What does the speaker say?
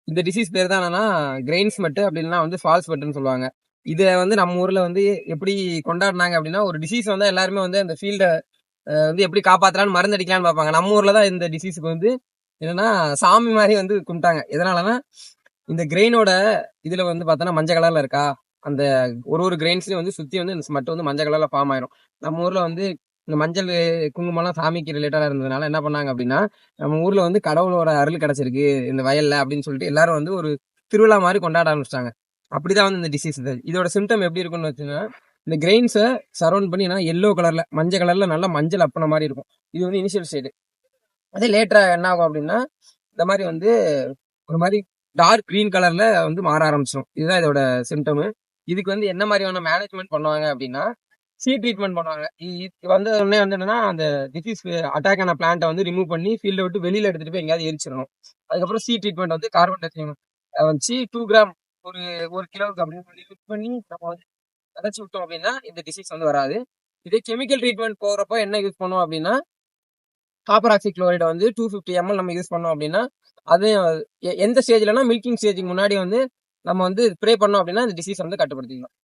இந்த டிசீஸ் பேர் தான் என்னன்னா கிரெயின்ஸ் மட்டு அப்படின்னா வந்து ஃபால்ஸ் மட்டுன்னு சொல்லுவாங்க. இதை வந்து நம்ம ஊர்ல வந்து எப்படி கொண்டாடினாங்க அப்படின்னா, ஒரு டிசீஸ் வந்தா எல்லாருமே வந்து அந்த ஃபீல்ட வந்து எப்படி காப்பாத்தலாம்னு மருந்து அடிக்கலாம்னு பார்ப்பாங்க. நம்ம ஊர்ல தான் இந்த டிசீஸுக்கு வந்து என்னன்னா சாமி மாதிரி வந்து கும்பிட்டாங்க. எதனாலன்னா இந்த கிரெயினோட இதுல வந்து பார்த்தோன்னா மஞ்சள் கலர்ல இருக்கா, அந்த ஒரு கிரெயின்ஸ்லயும் வந்து சுத்தி வந்து இந்த மட்டும் வந்து மஞ்சள் கலர்ல ஃபார்ம் ஆயிரும். நம்ம ஊர்ல வந்து இந்த மஞ்சள் குங்குமம்லாம் சாமிக்கு ரிலேட்டடா இருந்ததுனால என்ன பண்ணாங்க அப்படின்னா, நம்ம ஊர்ல வந்து கடவுளோட அருள் கிடைச்சிருக்கு இந்த வயல்ல அப்படின்னு சொல்லிட்டு எல்லாரும் வந்து ஒரு திருவிழா மாதிரி கொண்டாட ஆரம்பிச்சிட்டாங்க. அப்படிதான் வந்து இந்த டிசீஸ் இது. இதோட சிம்டம் எப்படி இருக்கும்னு வச்சுன்னா, இந்த கிரெயின்ஸை சரௌண்ட் பண்ணி எல்லோ கலர்ல மஞ்சள் கலர்ல நல்லா மஞ்சள் அப்பன மாதிரி இருக்கும். இது வந்து இனிஷியல் ஸ்டேஜ். அதே லேட்டரா என்ன ஆகும் அப்படின்னா, இந்த மாதிரி வந்து ஒரு மாதிரி டார்க் கிரீன் கலர்ல வந்து மாற ஆரம்பிச்சிடும். இதுதான் இதோட சிம்டம். இதுக்கு வந்து என்ன மாதிரியான மேனேஜ்மெண்ட் பண்ணுவாங்க அப்படின்னா, ட்ரீட்மெண்ட் பண்ணுவாங்க. வந்த உடனே வந்து என்னன்னா அந்த டிசீஸ் அட்டாக் ஆன பிளான்ட்டை வந்து ரிமூவ் பண்ணி ஃபீல்டை விட்டு வெளியில எடுத்துட்டு போய் எங்கேயாவது எரிச்சிடணும். அதுக்கப்புறம் ட்ரீட்மெண்ட் வந்து கார்பன் டை வச்சு 2 கிராம் ஒரு ஒரு கிலோவுக்கு அப்படின்னு சொல்லி யூஸ் பண்ணி நம்ம வந்து விதைச்சு விட்டோம் அப்படின்னா இந்த டிசீஸ் வந்து வராது. இதே கெமிக்கல் ட்ரீட்மெண்ட் போறப்போ என்ன யூஸ் பண்ணுவோம் அப்படின்னா, காப்பர் ஆக்சி குளோரைடை வந்து 250 ml நம்ம யூஸ் பண்ணோம் அப்படின்னா, அது எந்த ஸ்டேஜ்லன்னா மில்கிங் ஸ்டேஜுக்கு முன்னாடி வந்து நம்ம வந்து ஸ்ப்ரே பண்ணோம் அப்படின்னா இந்த டிசீஸ் வந்து கட்டுப்படுத்திக்கலாம்.